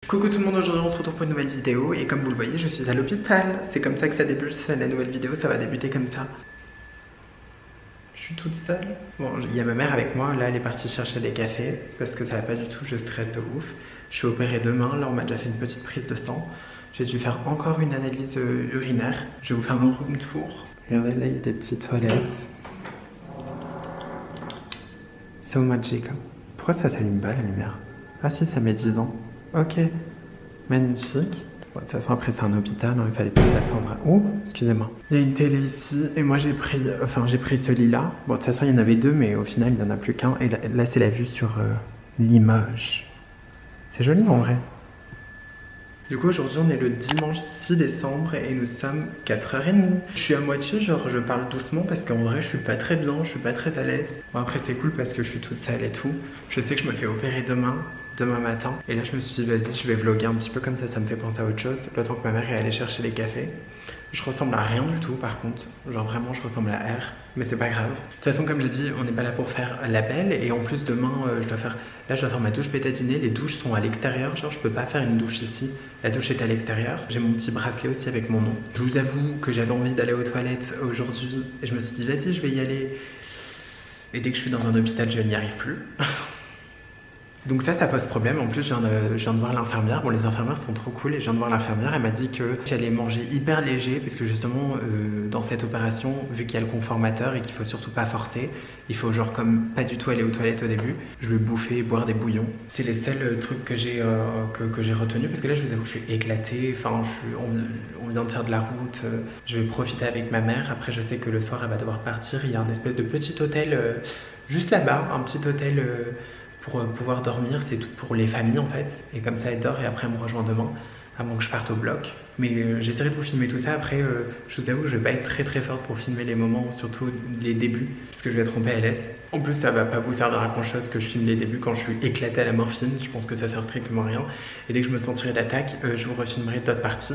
Coucou tout le monde, aujourd'hui on se retrouve pour une nouvelle vidéo et comme vous le voyez je suis à l'hôpital. C'est comme ça que ça débute, la nouvelle vidéo ça va débuter comme ça. Je suis toute seule. Bon, il y a ma mère avec moi, là elle est partie chercher des cafés parce que ça va pas du tout, je stresse de ouf. Je suis opérée demain, là on m'a déjà fait une petite prise de sang. J'ai dû faire encore une analyse urinaire. Je vais vous faire mon room tour. Regardez là il y a des petites toilettes. So magic. Pourquoi ça s'allume pas la lumière? Ah si, ça met 10 ans. Ok, magnifique. Bon, de toute façon, après, c'est un hôpital, hein, il fallait pas s'attendre à... Oh, excusez-moi. Il y a une télé ici, et moi, j'ai pris ce lit-là. Bon, de toute façon, il y en avait deux, mais au final, il n'y en a plus qu'un. Et là c'est la vue sur Limoges. C'est joli, en vrai. Du coup, aujourd'hui, on est le dimanche 6 décembre, et nous sommes 4h30. Je suis à moitié, genre, je parle doucement, parce qu'en vrai, je suis pas très bien, je suis pas très à l'aise. Bon, après, c'est cool, parce que je suis toute seule et tout. Je sais que je me fais opérer demain matin. Et là, je me suis dit, vas-y, je vais vlogger un petit peu comme ça me fait penser à autre chose. Le temps que ma mère est allée chercher les cafés. Je ressemble à rien du tout, par contre. Genre, vraiment, je ressemble à R. Mais c'est pas grave. De toute façon, comme j'ai dit, on n'est pas là pour faire la belle. Et en plus, demain, je dois faire ma douche bétadinée. Les douches sont à l'extérieur. Genre, je peux pas faire une douche ici. La douche est à l'extérieur. J'ai mon petit bracelet aussi avec mon nom. Je vous avoue que j'avais envie d'aller aux toilettes aujourd'hui. Et je me suis dit, vas-y, je vais y aller. Et dès que je suis dans un hôpital, je n'y arrive plus. Donc ça pose problème. En plus, je viens de voir l'infirmière. Bon, les infirmières sont trop cool et je viens de voir l'infirmière. Elle m'a dit que j'allais manger hyper léger parce que justement, dans cette opération, vu qu'il y a le conformateur et qu'il faut surtout pas forcer, il faut genre comme pas du tout aller aux toilettes au début. Je vais bouffer et boire des bouillons. C'est les seuls trucs que j'ai retenus parce que là, je vous avoue, je suis éclatée. Enfin, on vient de faire de la route. Je vais profiter avec ma mère. Après, je sais que le soir, elle va devoir partir. Il y a un espèce de petit hôtel juste là-bas, un petit hôtel... pour pouvoir dormir, c'est tout pour les familles en fait. Et comme ça, elle dort et après, elle me rejoint demain, à moins que je parte au bloc. Mais j'essaierai de vous filmer tout ça. Après, je vous avoue, je vais pas être très forte pour filmer les moments, surtout les débuts, parce que je vais être en PLS. En plus, ça va pas vous servir à grand chose que je filme les débuts quand je suis éclatée à la morphine. Je pense que ça sert strictement à rien. Et dès que je me sentirai d'attaque, je vous refilmerai d'autres parties.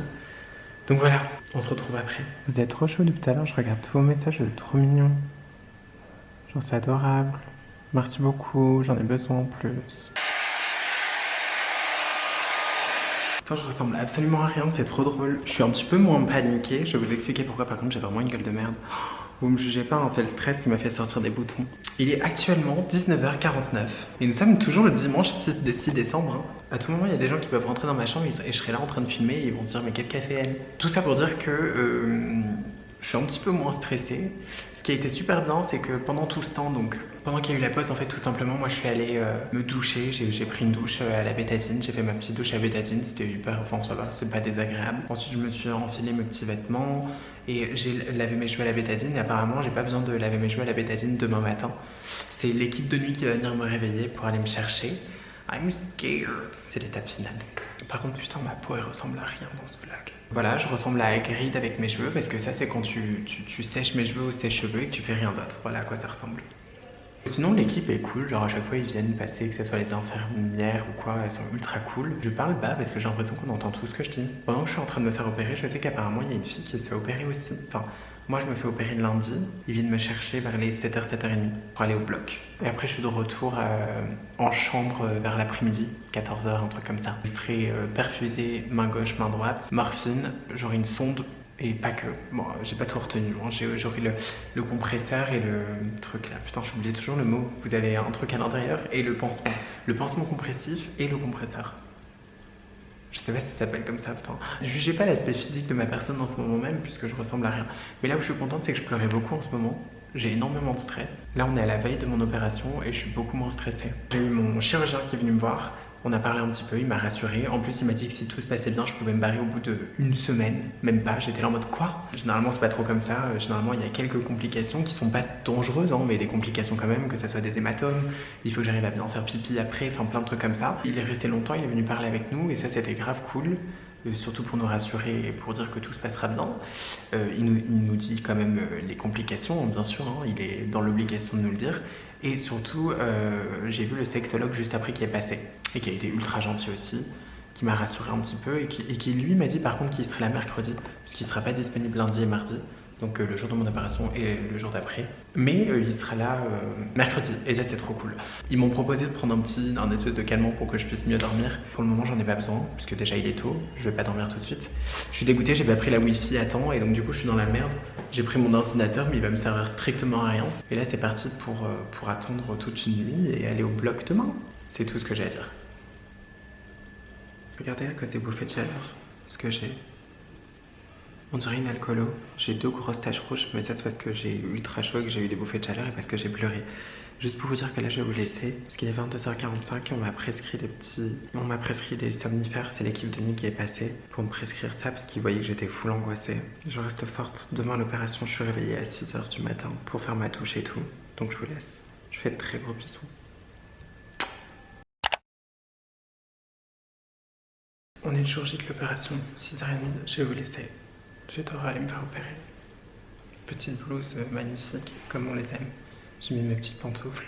Donc voilà, on se retrouve après. Vous êtes trop chaud depuis tout à l'heure, je regarde tous vos messages, vous êtes trop mignons. Genre, c'est adorable. Merci beaucoup, j'en ai besoin en plus. Enfin, je ressemble absolument à rien, c'est trop drôle. Je suis un petit peu moins paniquée, je vais vous expliquer pourquoi. Par contre, j'ai vraiment une gueule de merde. Vous me jugez pas, hein, c'est le stress qui m'a fait sortir des boutons. Il est actuellement 19h49 et nous sommes toujours le dimanche 6 décembre. Hein. À tout moment, il y a des gens qui peuvent rentrer dans ma chambre et je serai là en train de filmer et ils vont se dire mais qu'est-ce qu'elle fait elle? Tout ça pour dire que je suis un petit peu moins stressée. Ce qui a été super bien, c'est que pendant tout ce temps, donc pendant qu'il y a eu la pause, en fait, tout simplement, moi je suis allée me doucher. J'ai pris une douche à la bétadine. J'ai fait ma petite douche à la bétadine. C'était hyper, enfin ça va, c'est pas désagréable. Ensuite, je me suis enfilé mes petits vêtements et j'ai lavé mes cheveux à la bétadine. Et apparemment, j'ai pas besoin de laver mes cheveux à la bétadine demain matin. C'est l'équipe de nuit qui va venir me réveiller pour aller me chercher. I'm scared. C'est l'étape finale. Par contre, putain, ma peau elle ressemble à rien dans ce vlog. Voilà, je ressemble à Hagrid avec mes cheveux parce que ça, c'est quand tu sèches mes cheveux au sèche-cheveux et que tu fais rien d'autre. Voilà à quoi ça ressemble. Sinon, l'équipe est cool. Genre, à chaque fois, ils viennent passer, que ce soit les infirmières ou quoi, elles sont ultra cool. Je parle bas parce que j'ai l'impression qu'on entend tout ce que je dis. Pendant que je suis en train de me faire opérer, je sais qu'apparemment, il y a une fille qui se fait opérer aussi. Enfin, moi, je me fais opérer le lundi. Ils viennent me chercher vers les 7h, 7h30 pour aller au bloc. Et après, je suis de retour en chambre vers l'après-midi, 14h, un truc comme ça. Je serai perfusée main gauche, main droite, morphine, j'aurai une sonde et pas que. Bon, j'ai pas tout retenu. Hein. J'aurai le compresseur et le truc là. Putain, j'oublie toujours le mot. Vous avez un truc à l'intérieur et le pansement. Le pansement compressif et le compresseur. Je sais pas si ça s'appelle comme ça, putain. Jugez pas l'aspect physique de ma personne en ce moment même, puisque je ressemble à rien. Mais là où je suis contente, c'est que je pleurais beaucoup en ce moment. J'ai énormément de stress. Là, on est à la veille de mon opération et je suis beaucoup moins stressée. J'ai eu mon chirurgien qui est venu me voir. On a parlé un petit peu, il m'a rassuré. En plus, il m'a dit que si tout se passait bien, je pouvais me barrer au bout d'une semaine. Même pas, j'étais là en mode quoi? Généralement, c'est pas trop comme ça. Généralement, il y a quelques complications qui sont pas dangereuses, hein, mais des complications quand même, que ça soit des hématomes. Il faut que j'arrive à bien faire pipi après, enfin plein de trucs comme ça. Il est resté longtemps, il est venu parler avec nous et ça, c'était grave cool. Surtout pour nous rassurer et pour dire que tout se passera bien. Il nous dit quand même les complications, bien sûr, hein, il est dans l'obligation de nous le dire. Et surtout, j'ai vu le sexologue juste après qui est passé et qui a été ultra gentil aussi, qui m'a rassuré un petit peu et qui lui m'a dit par contre qu'il serait là mercredi, parce qu'il ne sera pas disponible lundi et mardi. Donc le jour de mon opération et le jour d'après. Mais il sera là mercredi et ça c'est trop cool. Ils m'ont proposé de prendre un espèce de calmant pour que je puisse mieux dormir. Pour le moment j'en ai pas besoin puisque déjà il est tôt, je vais pas dormir tout de suite. Je suis dégoûtée, j'ai pas pris la wifi à temps et donc du coup je suis dans la merde. J'ai pris mon ordinateur mais il va me servir strictement à rien. Et là c'est parti pour attendre toute une nuit et aller au bloc demain. C'est tout ce que j'ai à dire. Regardez à cause des bouffées de chaleur ce que j'ai. On dirait une alcoolo. J'ai 2 grosses taches rouges, mais ça c'est parce que j'ai eu ultra chaud et que j'ai eu des bouffées de chaleur et parce que j'ai pleuré. Juste pour vous dire que là je vais vous laisser, parce qu'il est 22h45 et on m'a prescrit des somnifères, c'est l'équipe de nuit qui est passée pour me prescrire ça parce qu'ils voyaient que j'étais full angoissée. Je reste forte, demain à l'opération je suis réveillée à 6h du matin pour faire ma douche et tout, donc je vous laisse. Je fais de très gros bisous. On est le jour J de l'opération, 6h30, je vais vous laisser. Je dois aller me faire opérer. Petite blouse magnifique, comme on les aime. J'ai mis mes petites pantoufles.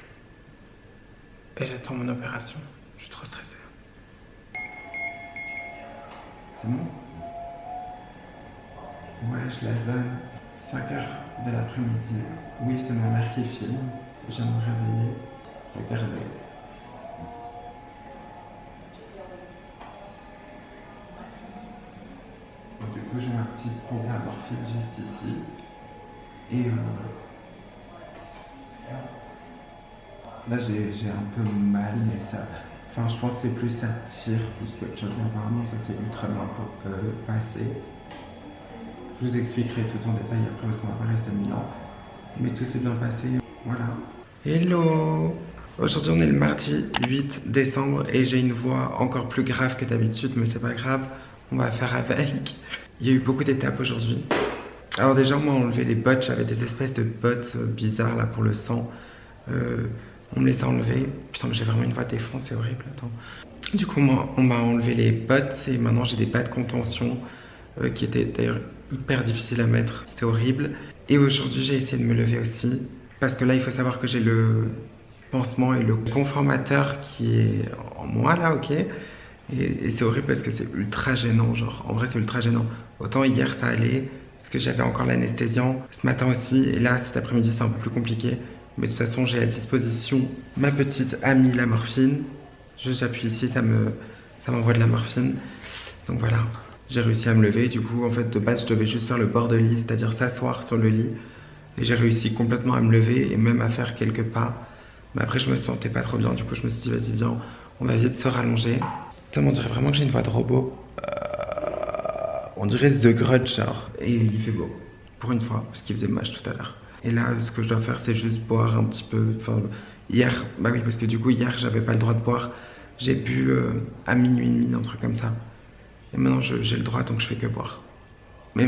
Et j'attends mon opération. Je suis trop stressée. C'est bon? Ouais, je la zone. 5h de l'après-midi. Oui, c'est ma mère qui filme. Je viens de me réveiller. Regardez. Du coup, j'ai ma petite pompe à morphine juste ici. Et là, j'ai un peu mal, mais ça... Enfin, je pense que c'est plus ça tire plus qu'autre chose. Apparemment, ça s'est ultra bien passé. Je vous expliquerai tout en détail après parce qu'on va pas rester 1000 ans. Mais tout s'est bien passé. Voilà. Hello! Aujourd'hui, on est le mardi 8 décembre et j'ai une voix encore plus grave que d'habitude, mais c'est pas grave. On va faire avec. Il y a eu beaucoup d'étapes aujourd'hui. Alors déjà, on m'a enlevé les bottes. J'avais des espèces de bottes bizarres là pour le sang. On me les a enlevées. Putain, mais j'ai vraiment une voix défoncée, c'est horrible. Attends. Du coup, on m'a enlevé les bottes et maintenant j'ai des bas de contention qui étaient d'ailleurs hyper difficiles à mettre. C'était horrible. Et aujourd'hui, j'ai essayé de me lever aussi. Parce que là, il faut savoir que j'ai le pansement et le conformateur qui est en moi là, ok. Et c'est horrible parce que c'est ultra gênant, genre en vrai c'est ultra gênant. Autant hier ça allait, parce que j'avais encore l'anesthésiant, ce matin aussi, et là cet après-midi c'est un peu plus compliqué. Mais de toute façon j'ai à disposition ma petite amie la morphine. Juste j'appuie ici, ça m'envoie de la morphine. Donc voilà, j'ai réussi à me lever. Du coup en fait de base je devais juste faire le bord de lit, c'est-à-dire s'asseoir sur le lit. Et j'ai réussi complètement à me lever et même à faire quelques pas. Mais après je me sentais pas trop bien, du coup je me suis dit vas-y viens, on va vite se rallonger. On dirait vraiment que j'ai une voix de robot. On dirait The Grudge, genre. Et il fait beau, pour une fois, parce qu'il faisait moche tout à l'heure. Et là, ce que je dois faire, c'est juste boire un petit peu. Enfin, hier, bah oui, parce que du coup, hier, j'avais pas le droit de boire. J'ai bu à minuit et demi, un truc comme ça. Et maintenant, j'ai le droit, donc je fais que boire. Mais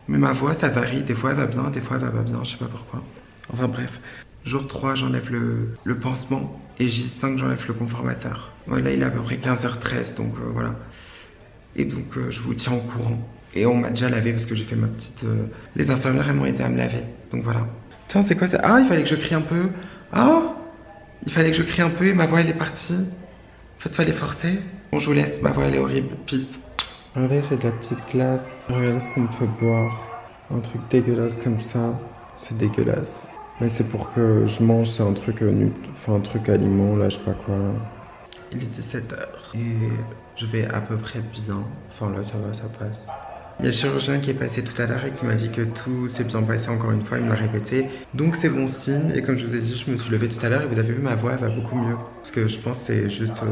ma voix, ça varie. Des fois, elle va bien, des fois, elle va pas bien. Je sais pas pourquoi. Enfin, bref. Jour 3, j'enlève le pansement. Et J5, j'enlève le conformateur. Ouais, là, il est à peu près 15h13, donc voilà. Et donc, je vous tiens au courant. Et on m'a déjà lavé parce que j'ai fait ma petite... Les infirmières, elles m'ont aidé à me laver. Donc voilà. Tiens, c'est quoi ça? Ah, il fallait que je crie un peu. Ah, il fallait que je crie un peu et ma voix, elle est partie. En fait, il fallait forcer. Bon, je vous laisse. Ma voix, elle est horrible. Peace. Regardez, j'ai de la petite glace. Regardez ce qu'on me fait boire. Un truc dégueulasse comme ça. C'est dégueulasse. Mais c'est pour que je mange, c'est un truc enfin un truc aliment, là, je sais pas quoi. Il est 17h et je vais à peu près bien. Enfin là, ça va, ça passe. Il y a le chirurgien qui est passé tout à l'heure et qui m'a dit que tout s'est bien passé encore une fois, il me l'a répété. Donc c'est bon signe. Et comme je vous ai dit, je me suis levée tout à l'heure et vous avez vu, ma voix, elle va beaucoup mieux. Parce que je pense que c'est juste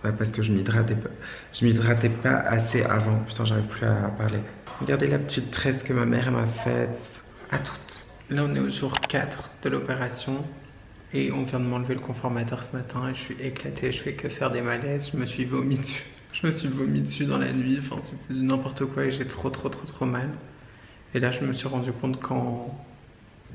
parce que je m'hydratais pas assez avant. Putain, j'arrive plus à parler. Regardez la petite tresse que ma mère m'a faite. À toutes. Là, on est au jour 4 de l'opération et on vient de m'enlever le conformateur ce matin et je suis éclatée, je fais que faire des malaises, je me suis vomi dessus. Je me suis vomi dessus dans la nuit, enfin c'était n'importe quoi et j'ai trop mal. Et là, je me suis rendu compte qu'en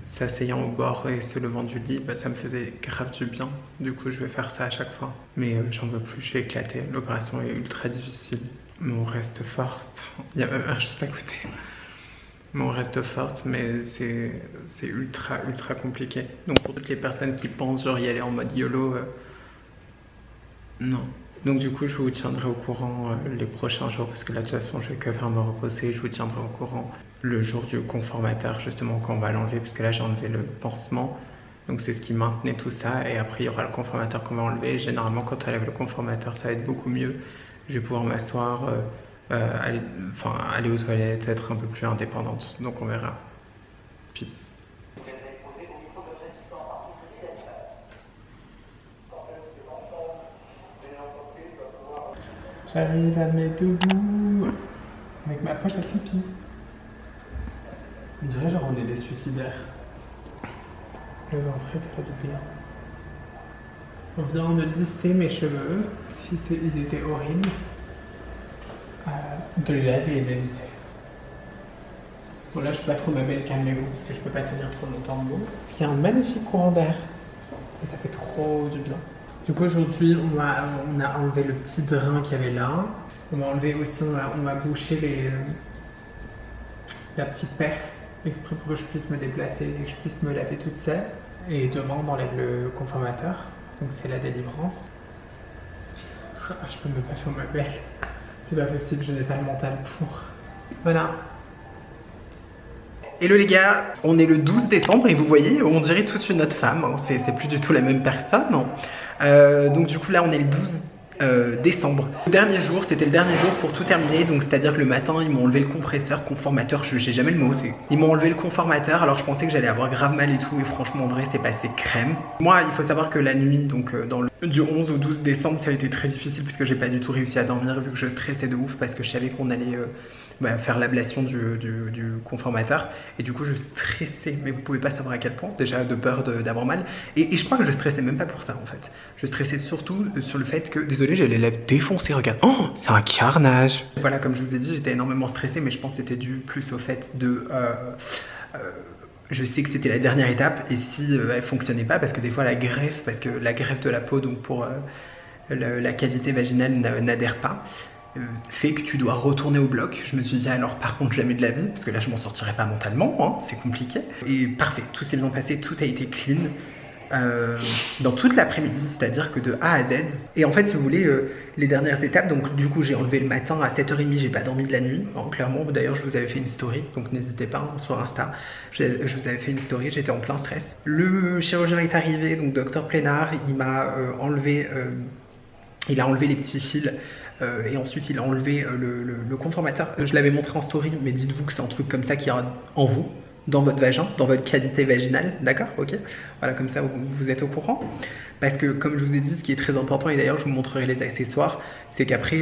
s'asseyant au bord et se levant du lit, bah, ça me faisait grave du bien. Du coup, je vais faire ça à chaque fois. Mais j'en veux plus, je suis éclatée. L'opération est ultra difficile, mais on reste forte. Il y a ma mère juste à côté. Mais on reste forte, mais c'est ultra compliqué. Donc pour toutes les personnes qui pensent genre y aller en mode YOLO, non. Donc du coup je vous tiendrai au courant les prochains jours parce que là de toute façon je vais que faire me reposer. Je vous tiendrai au courant le jour du conformateur justement quand on va l'enlever parce que là j'ai enlevé le pansement. Donc c'est ce qui maintenait tout ça et après il y aura le conformateur qu'on va enlever. Généralement quand on enlève le conformateur ça va être beaucoup mieux. Je vais pouvoir m'asseoir, aller aux toilettes, être un peu plus indépendante. Donc on verra. Peace. J'arrive à me mettre debout avec ma poche à pipi. On dirait genre on est des suicidaires. Le vent frais ça fait du bien. On vient de lisser mes cheveux, si ils étaient horribles, de les laver et de les lisser. Bon là je peux pas trop ma belle, calmez-vous parce que je peux pas tenir trop longtemps debout. Il y a un magnifique courant d'air et ça fait trop du bien. Du coup aujourd'hui on a enlevé le petit drain qu'il y avait là. On va enlever aussi, on va boucher la petite perf exprès pour que je puisse me déplacer et que je puisse me laver toute seule. Et demain on enlève le conformateur. Donc c'est la délivrance. Je peux même pas faire ma belle. C'est pas possible, je n'ai pas le mental pour. Voilà. Hello les gars, on est le 12 décembre et vous voyez, on dirait toute une autre femme. Hein. C'est plus du tout la même personne. Donc du coup là on est le 12 décembre. Le dernier jour, c'était le dernier jour pour tout terminer. Donc c'est à dire que le matin ils m'ont enlevé le compresseur, conformateur, j'ai jamais le mot, ils m'ont enlevé le conformateur. Alors je pensais que j'allais avoir grave mal et tout et franchement en vrai c'est passé crème. Moi il faut savoir que la nuit, donc du 11 au 12 décembre ça a été très difficile parce que j'ai pas du tout réussi à dormir vu que je stressais de ouf parce que je savais qu'on allait faire l'ablation du conformateur et du coup je stressais, mais vous pouvez pas savoir à quel point, déjà de peur d'avoir mal et je crois que je stressais même pas pour ça en fait. Je stressais surtout sur le fait que, désolé j'ai les lèvres défoncées, regarde, oh c'est un carnage. Voilà, comme je vous ai dit j'étais énormément stressée mais je pense que c'était dû plus au fait de je sais que c'était la dernière étape et si elle fonctionnait pas, parce que des fois la greffe, parce que la greffe de la peau donc pour la cavité vaginale n'adhère pas, fait que tu dois retourner au bloc. Je me suis dit alors par contre jamais de la vie parce que là je m'en sortirais pas mentalement, hein, c'est compliqué. Et parfait, tout s'est bien passé, tout a été clean dans toute l'après-midi, c'est-à-dire que de A à Z. Et en fait si vous voulez les dernières étapes, donc du coup j'ai enlevé le matin à 7h30, j'ai pas dormi de la nuit, hein, clairement. D'ailleurs je vous avais fait une story, donc n'hésitez pas hein, sur Insta, je vous avais fait une story, j'étais en plein stress. Le chirurgien est arrivé, donc docteur Plénard, il m'a enlevé il a enlevé les petits fils et ensuite il a enlevé le conformateur. Je l'avais montré en story, mais dites-vous que c'est un truc comme ça qui est en vous, dans votre vagin, dans votre cavité vaginale, d'accord? Ok. Voilà, comme ça vous êtes au courant. Parce que comme je vous ai dit, ce qui est très important, et d'ailleurs je vous montrerai les accessoires, c'est qu'après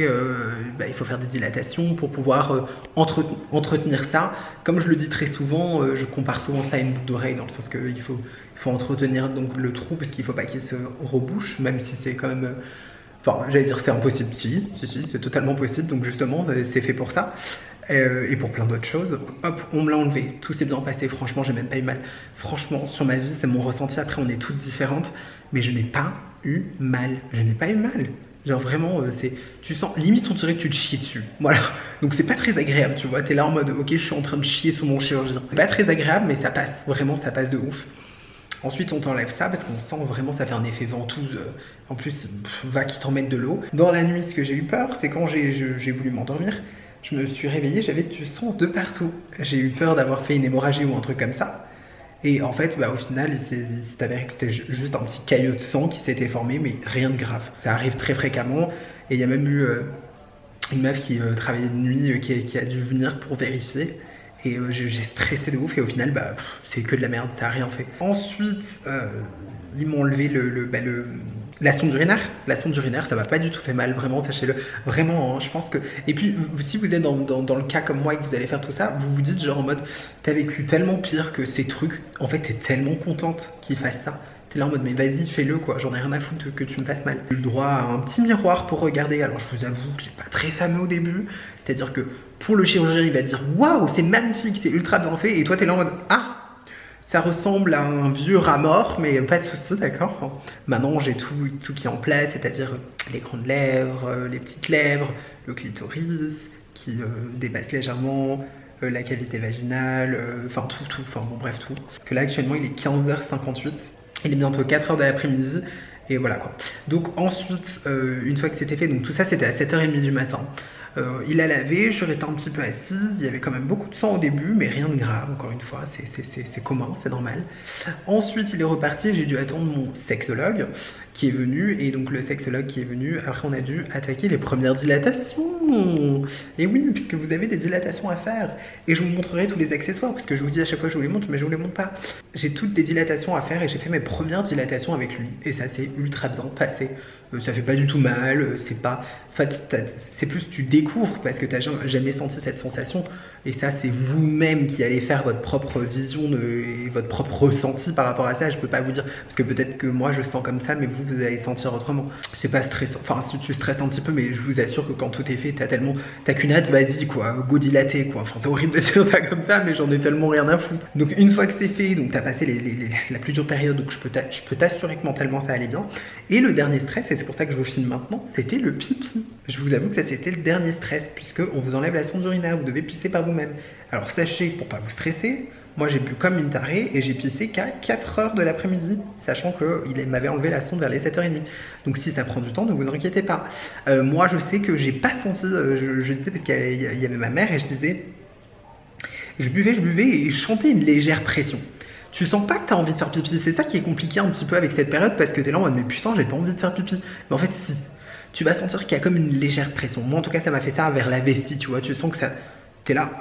il faut faire des dilatations pour pouvoir entretenir ça. Comme je le dis très souvent, je compare souvent ça à une boucle d'oreille, dans le sens qu'il faut entretenir donc le trou parce qu'il ne faut pas qu'il se rebouche, même si c'est quand même... Enfin, j'allais dire c'est impossible, si, c'est totalement possible, donc justement c'est fait pour ça. Et pour plein d'autres choses. Hop, on me l'a enlevé, tout s'est bien passé, franchement j'ai même pas eu mal. Franchement, sur ma vie, c'est mon ressenti, après on est toutes différentes, mais je n'ai pas eu mal, je n'ai pas eu mal. Genre vraiment, tu sens, limite on dirait que tu te chies dessus, voilà. Donc c'est pas très agréable, tu vois, t'es là en mode, ok je suis en train de chier sur mon chirurgien. C'est pas très agréable, mais ça passe, vraiment ça passe de ouf. Ensuite on t'enlève ça parce qu'on sent vraiment ça fait un effet ventouse. En plus va qui t'en mette de l'eau. Dans la nuit ce que j'ai eu peur c'est quand j'ai voulu m'endormir. Je me suis réveillée, j'avais du sang de partout. J'ai eu peur d'avoir fait une hémorragie ou un truc comme ça. Et en fait au final il s'est avéré que c'était juste un petit caillot de sang qui s'était formé, mais rien de grave. Ça arrive très fréquemment et il y a même eu une meuf qui travaillait de nuit qui a dû venir pour vérifier. Et j'ai stressé de ouf et au final c'est que de la merde, ça a rien fait. Ensuite ils m'ont enlevé la sonde urinaire. La sonde urinaire ça m'a pas du tout fait mal, vraiment sachez-le. Vraiment hein, je pense que... Et puis si vous êtes dans le cas comme moi et que vous allez faire tout ça, vous vous dites genre en mode t'as vécu tellement pire que ces trucs. En fait t'es tellement contente qu'ils fassent ça. T'es là en mode mais vas-y fais-le quoi, j'en ai rien à foutre que tu me fasses mal. J'ai eu le droit à un petit miroir pour regarder. Alors je vous avoue que c'est pas très fameux au début. C'est-à-dire que pour le chirurgien il va te dire waouh c'est magnifique, c'est ultra bien fait. Et toi t'es là en mode ah ça ressemble à un vieux rat mort, mais pas de soucis, d'accord. Maintenant j'ai tout qui est en place, c'est-à-dire les grandes lèvres, les petites lèvres, le clitoris qui dépasse légèrement, la cavité vaginale, enfin tout, enfin bon bref tout. Parce que là actuellement il est 15h58. Il est bientôt 4h de l'après-midi Et voilà quoi. Donc ensuite, une fois que c'était fait, donc tout ça c'était à 7h30 du matin. Il a lavé, je suis restée un petit peu assise, il y avait quand même beaucoup de sang au début, mais rien de grave, encore une fois, c'est commun, c'est normal. Ensuite il est reparti, j'ai dû attendre mon sexologue qui est venu, et donc le sexologue qui est venu, après on a dû attaquer les premières dilatations. Et oui, puisque vous avez des dilatations à faire, et je vous montrerai tous les accessoires, parce que je vous dis à chaque fois que je vous les montre, mais je vous les montre pas. J'ai toutes des dilatations à faire, et j'ai fait mes premières dilatations avec lui, et ça s'est ultra bien passé. Ça fait pas du tout mal, c'est pas... En fait, c'est plus tu découvres parce que t'as jamais senti cette sensation. Et ça, c'est vous-même qui allez faire votre propre vision et votre propre ressenti par rapport à ça. Je peux pas vous dire, parce que peut-être que moi je sens comme ça, mais vous allez sentir autrement. C'est pas stressant, enfin si tu stresses un petit peu, mais je vous assure que quand tout est fait, t'as qu'une hâte, vas-y quoi, go dilater quoi. Enfin c'est horrible de dire ça comme ça, mais j'en ai tellement rien à foutre. Donc une fois que c'est fait, donc t'as passé la plus dure période, donc je peux t'assurer que mentalement ça allait bien. Et le dernier stress, et c'est pour ça que je vous filme maintenant, c'était le pipi. Je vous avoue que ça c'était le dernier stress, puisque on vous enlève la sonde urinaire, vous devez pisser par vous-même. Alors sachez, pour pas vous stresser, moi j'ai bu comme une tarée et j'ai pissé qu'à 4h de l'après-midi, sachant qu'il m'avait enlevé la sonde vers les 7h30. Donc si ça prend du temps, ne vous inquiétez pas. Moi je sais que j'ai pas senti, je disais parce qu'il y avait ma mère et je disais, je buvais et je chantais une légère pression. Tu sens pas que t'as envie de faire pipi, c'est ça qui est compliqué un petit peu avec cette période parce que t'es là en mode mais putain j'ai pas envie de faire pipi. Mais en fait si, tu vas sentir qu'il y a comme une légère pression. Moi en tout cas ça m'a fait ça vers la vessie, tu vois, tu sens que ça... T'es là,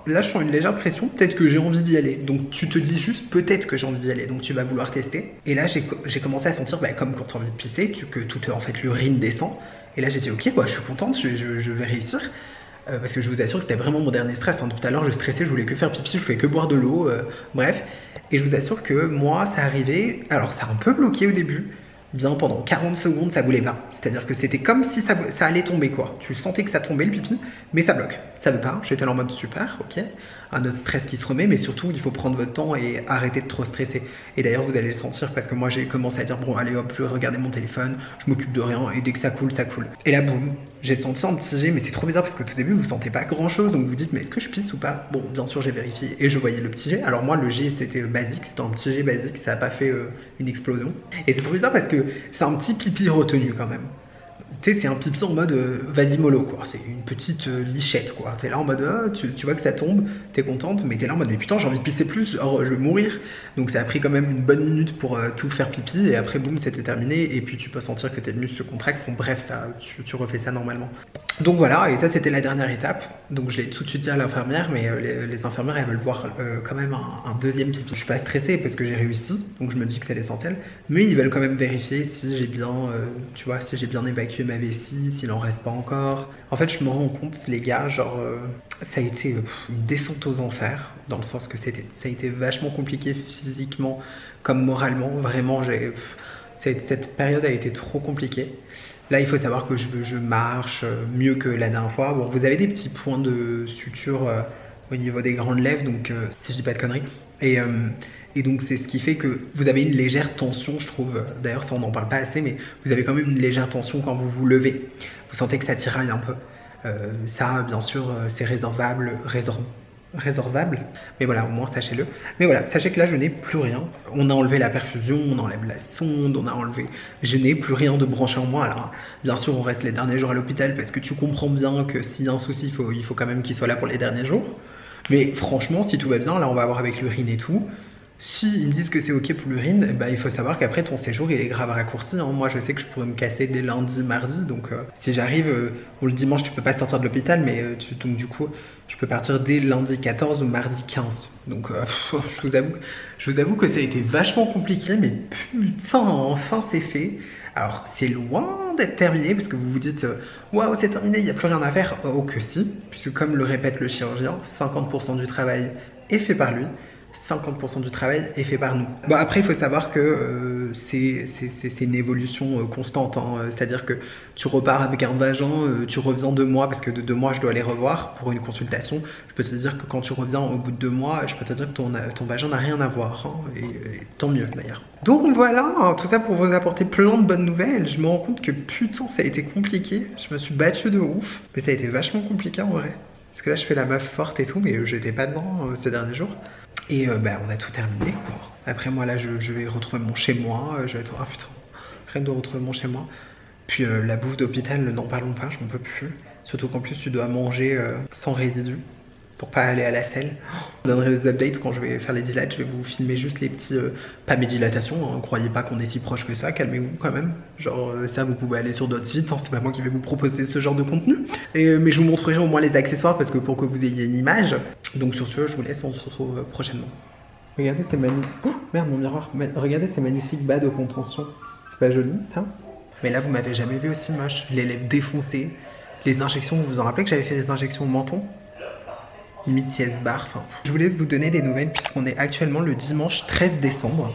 là je sens une légère pression, peut-être que j'ai envie d'y aller. Donc tu te dis juste peut-être que j'ai envie d'y aller, donc tu vas vouloir tester. Et là j'ai commencé à sentir, comme quand tu as envie de pisser, que tout en fait l'urine descend. Et là j'ai dit ok, je suis contente, je vais réussir. Parce que je vous assure que c'était vraiment mon dernier stress. Hein. Tout à l'heure je stressais, je voulais que faire pipi, je voulais que boire de l'eau, bref. Et je vous assure que moi ça arrivait, alors ça a un peu bloqué au début. Bien pendant 40 secondes ça voulait pas, c'est à dire que c'était comme si ça allait tomber quoi, tu sentais que ça tombait le pipi mais ça bloque, ça veut pas, j'étais là en mode super, ok, un autre stress qui se remet, mais surtout il faut prendre votre temps et arrêter de trop stresser. Et d'ailleurs vous allez le sentir parce que moi j'ai commencé à dire bon allez hop je vais regarder mon téléphone, je m'occupe de rien et dès que ça coule ça coule. Et là boum, j'ai senti un petit jet, mais c'est trop bizarre parce que tout début vous sentez pas grand chose, donc vous dites mais est-ce que je pisse ou pas. Bon bien sûr j'ai vérifié et je voyais le petit jet, alors moi le jet c'était basique, c'était un petit jet basique, ça a pas fait une explosion. Et c'est trop bizarre parce que c'est un petit pipi retenu quand même. Tu sais, c'est un pipi en mode vas-y mollo quoi, c'est une petite lichette quoi. T'es là en mode tu vois que ça tombe, t'es contente, mais t'es là en mode mais putain j'ai envie de pisser plus, genre je vais mourir. Donc ça a pris quand même une bonne minute pour tout faire pipi et après boum c'était terminé et puis tu peux sentir que tes muscles se contractent, bref ça, tu refais ça normalement. Donc voilà, et ça c'était la dernière étape. Donc je l'ai tout de suite dit à l'infirmière, mais les infirmières elles veulent voir quand même un deuxième pipi. Je suis pas stressée parce que j'ai réussi, donc je me dis que c'est l'essentiel. Mais ils veulent quand même vérifier si j'ai bien, tu vois, si j'ai bien évacué ma vessie, s'il en reste pas encore. En fait je me rends compte les gars, genre ça a été une descente aux enfers, dans le sens que ça a été vachement compliqué physiquement comme moralement. Vraiment cette période a été trop compliquée. Là, il faut savoir que je marche mieux que la dernière fois. Bon, vous avez des petits points de suture au niveau des grandes lèvres, donc si je dis pas de conneries. Et donc, c'est ce qui fait que vous avez une légère tension, je trouve. D'ailleurs, ça, on n'en parle pas assez, mais vous avez quand même une légère tension quand vous vous levez. Vous sentez que ça tiraille un peu. Ça, bien sûr, c'est résorbable, mais voilà, au moins sachez-le. Mais voilà, sachez que là je n'ai plus rien. On a enlevé la perfusion, on enlève la sonde, je n'ai plus rien de branché en moi. Alors bien sûr on reste les derniers jours à l'hôpital parce que tu comprends bien que s'il y a un souci, il faut quand même qu'il soit là pour les derniers jours. Mais franchement si tout va bien, là on va voir avec l'urine et tout. Si ils me disent que c'est ok pour l'urine, il faut savoir qu'après ton séjour il est grave raccourci. Hein. Moi je sais que je pourrais me casser dès lundi, mardi. Donc si j'arrive, le dimanche tu peux pas sortir de l'hôpital, mais donc du coup je peux partir dès lundi 14 ou mardi 15. Donc je vous avoue que ça a été vachement compliqué, mais putain enfin c'est fait. Alors c'est loin d'être terminé parce que vous vous dites waouh c'est terminé, il n'y a plus rien à faire. Oh que si, puisque comme le répète le chirurgien, 50% du travail est fait par lui. 50% du travail est fait par nous. Bon après il faut savoir que c'est une évolution constante, hein. C'est-à-dire que tu repars avec un vagin, tu reviens 2 mois parce que de 2 mois je dois aller revoir pour une consultation. Je peux te dire que quand tu reviens au bout de 2 mois, je peux te dire que ton vagin n'a rien à voir, hein, et tant mieux d'ailleurs. Donc voilà, hein, tout ça pour vous apporter plein de bonnes nouvelles. Je me rends compte que putain ça a été compliqué, je me suis battue de ouf, mais ça a été vachement compliqué en vrai. Parce que là je fais la meuf forte et tout, mais j'étais pas dedans ces derniers jours. Et on a tout terminé quoi. Après moi là je vais retrouver mon chez moi, je vais être oh putain, rien que de retrouver mon chez moi. Puis la bouffe d'hôpital, n'en parlons pas, j'en peux plus. Surtout qu'en plus tu dois manger sans résidus pour pas aller à la selle. Je vous donnerai des updates quand je vais faire les dilates, je vais vous filmer juste les petits, pas mes dilatations, hein, croyez pas qu'on est si proche que ça, calmez-vous quand même. Genre ça vous pouvez aller sur d'autres sites, hein, c'est pas moi qui vais vous proposer ce genre de contenu. Mais je vous montrerai au moins les accessoires parce que pour que vous ayez une image. Donc sur ce, je vous laisse, on se retrouve prochainement. Regardez ces magnifiques... Oh merde mon miroir, regardez ces magnifiques bas de contention. C'est pas joli ça? Mais là vous m'avez jamais vu aussi moche, les lèvres défoncées, les injections, vous vous en rappelez que j'avais fait des injections au menton? Limite sieste barre, enfin. Je voulais vous donner des nouvelles puisqu'on est actuellement le dimanche 13 décembre.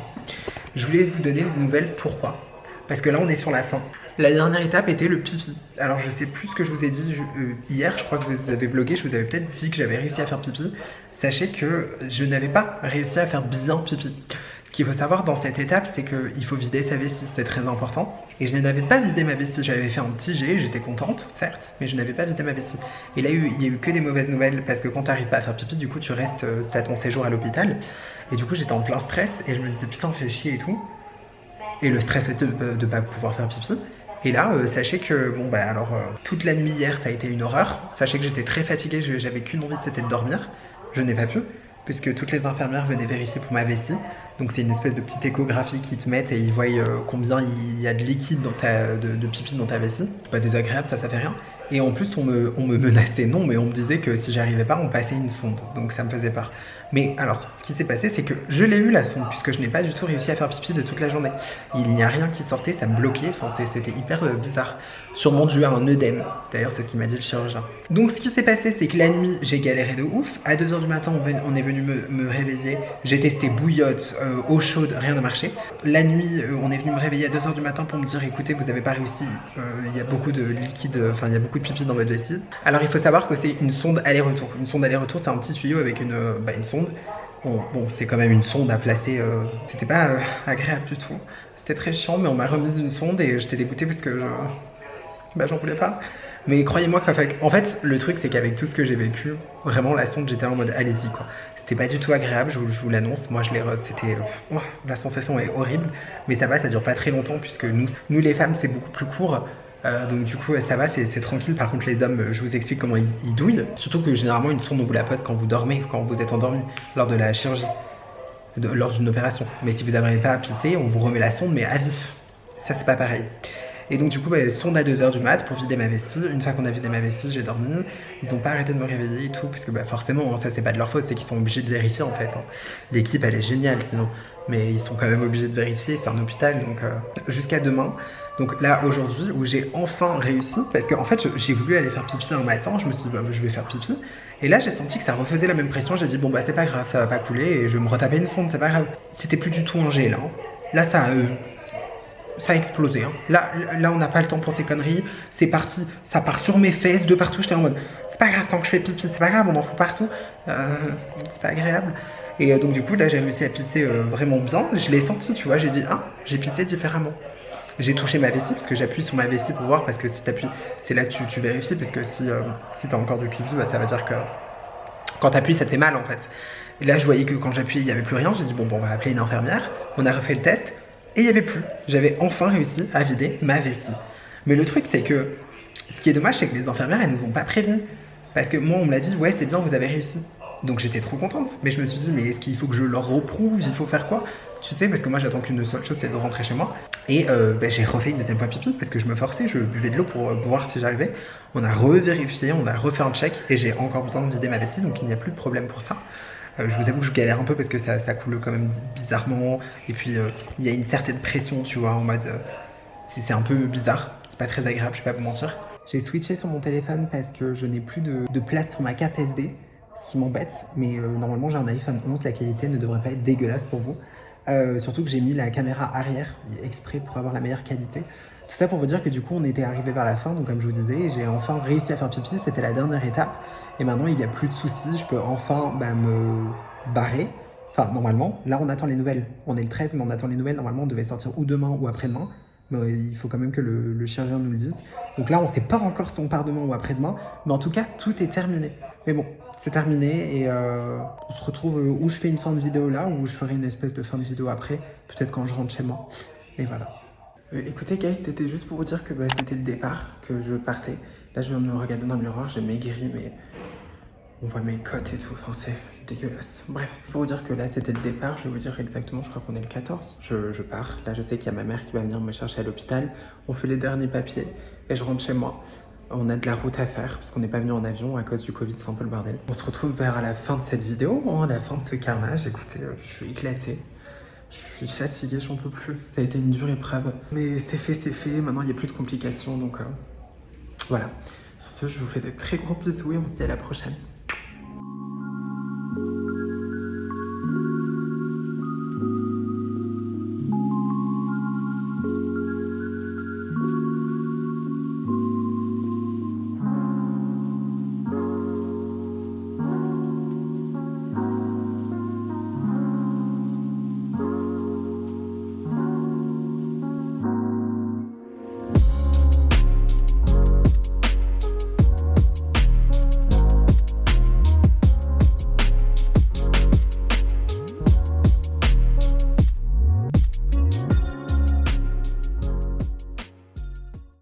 Je voulais vous donner des nouvelles, pourquoi? Parce que là on est sur la fin. La dernière étape était le pipi. Alors je sais plus ce que je vous ai dit hier, je crois que vous avez vlogué, je vous avais peut-être dit que j'avais réussi à faire pipi. Sachez que je n'avais pas réussi à faire bien pipi. Ce qu'il faut savoir dans cette étape, c'est qu'il faut vider sa vessie, c'est très important. Et je n'avais pas vidé ma vessie, j'avais fait un petit jet, j'étais contente, certes, mais je n'avais pas vidé ma vessie. Et là, il y a eu que des mauvaises nouvelles, parce que quand tu n'arrives pas à faire pipi, du coup, tu restes, t'as ton séjour à l'hôpital. Et du coup, j'étais en plein stress, et je me disais, putain, fais chier et tout. Et le stress de ne pas pouvoir faire pipi. Et là, sachez que, bon, bah alors, toute la nuit hier, ça a été une horreur. Sachez que j'étais très fatiguée, j'avais qu'une envie, c'était de dormir. Je n'ai pas pu, puisque toutes les infirmières venaient vérifier pour ma vessie. Donc c'est une espèce de petite échographie qu'ils te mettent et ils voient combien il y a de liquide dans de pipi dans ta vessie. C'est pas désagréable, ça fait rien. Et en plus on me menaçait, non, mais on me disait que si j'arrivais pas, on passait une sonde. Donc ça me faisait peur. Mais alors, ce qui s'est passé, c'est que je l'ai eu la sonde, puisque je n'ai pas du tout réussi à faire pipi de toute la journée. Il n'y a rien qui sortait, ça me bloquait, enfin c'était hyper bizarre. Sûrement dû à un œdème, d'ailleurs c'est ce qu'il m'a dit le chirurgien. Donc ce qui s'est passé, c'est que la nuit, j'ai galéré de ouf. À 2 h du matin, on est venu me réveiller. J'ai testé bouillotte, eau chaude, rien n'a marché. La nuit, on est venu me réveiller à 2 h du matin pour me dire, écoutez, vous n'avez pas réussi, il y a beaucoup de liquide, enfin il y a beaucoup de pipi dans votre vessie. Alors il faut savoir que c'est une sonde aller-retour. Une sonde aller-retour, c'est un petit tuyau avec une sonde. Bon, c'est quand même une sonde à placer, c'était pas agréable du tout. C'était très chiant, mais on m'a remise une sonde et j'étais dégoûtée parce que j'en voulais pas. Mais croyez-moi qu'en fait, le truc c'est qu'avec tout ce que j'ai vécu, vraiment la sonde, j'étais en mode allez-y quoi. C'était pas du tout agréable, je vous l'annonce. Moi, c'était, la sensation est horrible, mais ça va, ça dure pas très longtemps puisque nous les femmes, c'est beaucoup plus court. Donc du coup ça va, c'est tranquille. Par contre les hommes, je vous explique comment ils douillent. Surtout que généralement une sonde on vous la pose quand vous dormez, quand vous êtes endormi, lors de la chirurgie, lors d'une opération. Mais si vous n'arrivez pas à pisser, on vous remet la sonde mais à vif. Ça c'est pas pareil. Et donc du coup sonde à 2 h du mat pour vider ma vessie. Une fois qu'on a vidé ma vessie, j'ai dormi. Ils ont pas arrêté de me réveiller et tout, parce que forcément hein, ça c'est pas de leur faute, c'est qu'ils sont obligés de vérifier en fait. Hein. L'équipe elle est géniale sinon, mais ils sont quand même obligés de vérifier, c'est un hôpital donc jusqu'à demain. Donc là aujourd'hui où j'ai enfin réussi, parce qu'en fait j'ai voulu aller faire pipi un matin, je me suis dit je vais faire pipi. Et là j'ai senti que ça refaisait la même pression, j'ai dit bon bah c'est pas grave, ça va pas couler et je vais me retaper une sonde, c'est pas grave. C'était plus du tout un jet là. Hein. Là ça a explosé. Hein. Là on n'a pas le temps pour ces conneries, c'est parti, ça part sur mes fesses, de partout, j'étais en mode c'est pas grave tant que je fais pipi, c'est pas grave, on en fout partout, c'est pas agréable. Et donc du coup là j'ai réussi à pisser vraiment bien, je l'ai senti tu vois, j'ai dit ah j'ai pissé différemment. J'ai touché ma vessie parce que j'appuie sur ma vessie pour voir, parce que si tu appuies, c'est là que tu vérifies, parce que si tu as encore du pipi, bah, ça veut dire que quand tu appuies ça te fait mal en fait. Et là je voyais que quand j'appuyais il n'y avait plus rien, j'ai dit bon on va appeler une infirmière, on a refait le test et il n'y avait plus. J'avais enfin réussi à vider ma vessie. Mais le truc c'est que ce qui est dommage c'est que les infirmières elles nous ont pas prévenus. Parce que moi on me l'a dit ouais c'est bien vous avez réussi. Donc j'étais trop contente, mais je me suis dit mais est-ce qu'il faut que je leur reprouve, il faut faire quoi? Tu sais, parce que moi j'attends qu'une seule chose, c'est de rentrer chez moi. Et j'ai refait une deuxième fois pipi parce que je me forçais, je buvais de l'eau pour voir si j'arrivais. On a revérifié, on a refait un check et j'ai encore besoin de vider ma vessie, donc il n'y a plus de problème pour ça. Je vous avoue que je galère un peu parce que ça coule quand même bizarrement. Et puis il y a une certaine pression, tu vois, en mode c'est un peu bizarre, c'est pas très agréable, je vais pas vous mentir. J'ai switché sur mon téléphone parce que je n'ai plus de place sur ma carte SD, ce qui m'embête, mais normalement j'ai un iPhone 11, la qualité ne devrait pas être dégueulasse pour vous. Surtout que j'ai mis la caméra arrière exprès pour avoir la meilleure qualité. Tout ça pour vous dire que du coup on était arrivé vers la fin, donc comme je vous disais, j'ai enfin réussi à faire pipi, c'était la dernière étape. Et maintenant il n'y a plus de soucis, je peux enfin me barrer. Enfin normalement, là on attend les nouvelles. On est le 13 mais on attend les nouvelles, normalement on devait sortir ou demain ou après-demain. Mais il faut quand même que le chirurgien nous le dise. Donc là on sait pas encore si on part demain ou après-demain, mais en tout cas tout est terminé. Mais bon, c'est terminé et on se retrouve où je fais une fin de vidéo là, ou je ferai une espèce de fin de vidéo après, peut-être quand je rentre chez moi. Mais voilà. Écoutez guys, c'était juste pour vous dire que c'était le départ, que je partais. Là je viens de me regarder dans le miroir, j'ai maigri mais on voit mes côtes et tout, enfin c'est dégueulasse. Bref, pour vous dire que là c'était le départ, je vais vous dire exactement, je crois qu'on est le 14. Je pars, là je sais qu'il y a ma mère qui va venir me chercher à l'hôpital. On fait les derniers papiers et je rentre chez moi. On a de la route à faire parce qu'on n'est pas venu en avion à cause du Covid, c'est un peu le bordel. On se retrouve vers la fin de cette vidéo, à la fin de ce carnage. Écoutez, je suis éclaté. Je suis fatiguée, j'en peux plus. Ça a été une dure épreuve. Mais c'est fait. Maintenant, il n'y a plus de complications. Donc voilà. Sur ce, je vous fais de très gros bisous et on se dit à la prochaine.